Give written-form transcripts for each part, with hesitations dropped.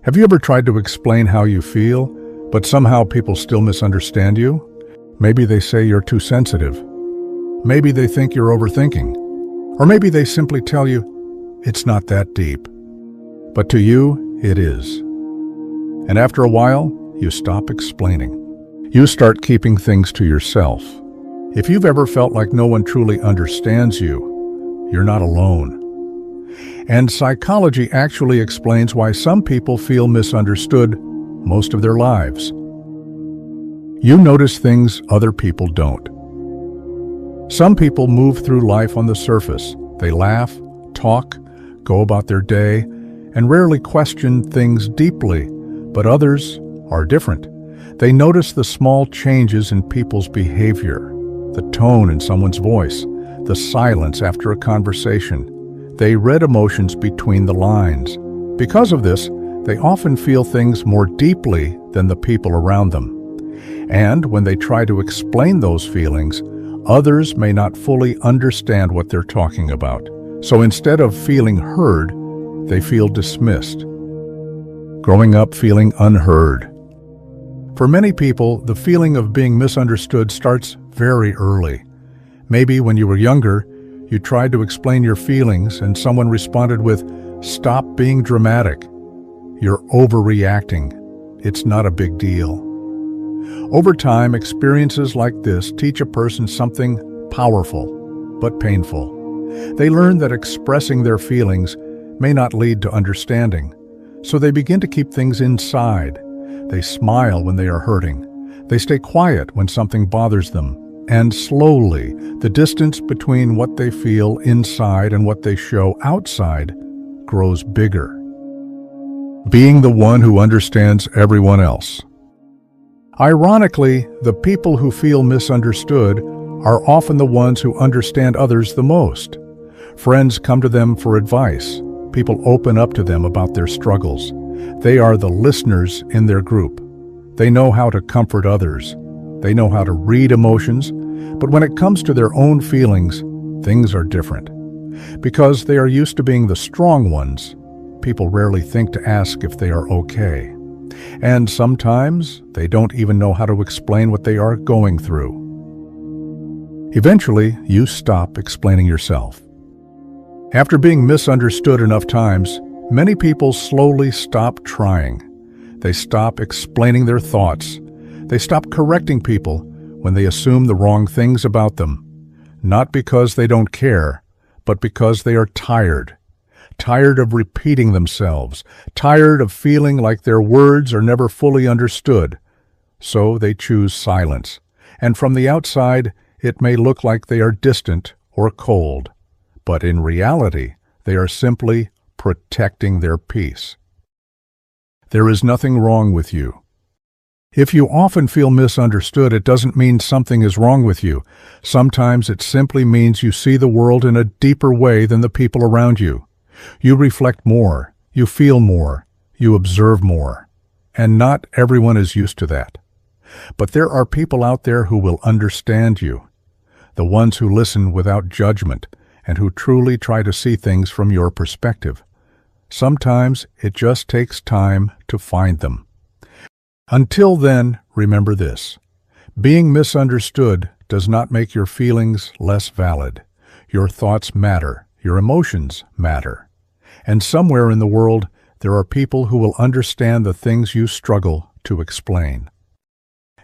Have you ever tried to explain how you feel, but somehow people still misunderstand you? Maybe they say you're too sensitive. Maybe they think you're overthinking. Or maybe they simply tell you, it's not that deep. But to you, it is. And after a while, you stop explaining. You start keeping things to yourself. If you've ever felt like no one truly understands you, you're not alone. And psychology actually explains why some people feel misunderstood most of their lives. You notice things other people don't. Some people move through life on the surface. They laugh, talk, go about their day, and rarely question things deeply. But others are different. They notice the small changes in people's behavior, the tone in someone's voice, the silence after a conversation. They read emotions between the lines. Because of this, they often feel things more deeply than the people around them. And when they try to explain those feelings, others may not fully understand what they're talking about. So instead of feeling heard, they feel dismissed. Growing up feeling unheard. For many people, the feeling of being misunderstood starts very early. Maybe when you were younger, you tried to explain your feelings and someone responded with, "Stop being dramatic. You're overreacting. It's not a big deal." Over time, experiences like this teach a person something powerful, but painful. They learn that expressing their feelings may not lead to understanding, so they begin to keep things inside. They smile when they are hurting. They stay quiet when something bothers them. And slowly, the distance between what they feel inside and what they show outside grows bigger. Being the one who understands everyone else. Ironically, the people who feel misunderstood are often the ones who understand others the most. Friends come to them for advice. People open up to them about their struggles. They are the listeners in their group. They know how to comfort others. They know how to read emotions, but when it comes to their own feelings, things are different. Because they are used to being the strong ones, people rarely think to ask if they are okay. And sometimes they don't even know how to explain what they are going through. Eventually, you stop explaining yourself. After being misunderstood enough times, many people slowly stop trying. They stop explaining their thoughts. They stop correcting people when they assume the wrong things about them, not because they don't care, but because they are tired. Tired of repeating themselves, tired of feeling like their words are never fully understood. So they choose silence, and from the outside, it may look like they are distant or cold, but in reality, they are simply protecting their peace. There is nothing wrong with you. If you often feel misunderstood, it doesn't mean something is wrong with you. Sometimes it simply means you see the world in a deeper way than the people around you. You reflect more, you feel more, you observe more. And not everyone is used to that. But there are people out there who will understand you. The ones who listen without judgment and who truly try to see things from your perspective. Sometimes it just takes time to find them. Until then, remember this. Being misunderstood does not make your feelings less valid. Your thoughts matter. Your emotions matter. And somewhere in the world, there are people who will understand the things you struggle to explain.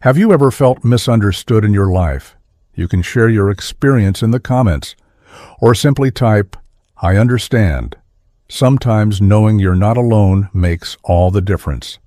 Have you ever felt misunderstood in your life? You can share your experience in the comments, or simply type, "I understand." Sometimes knowing you're not alone makes all the difference.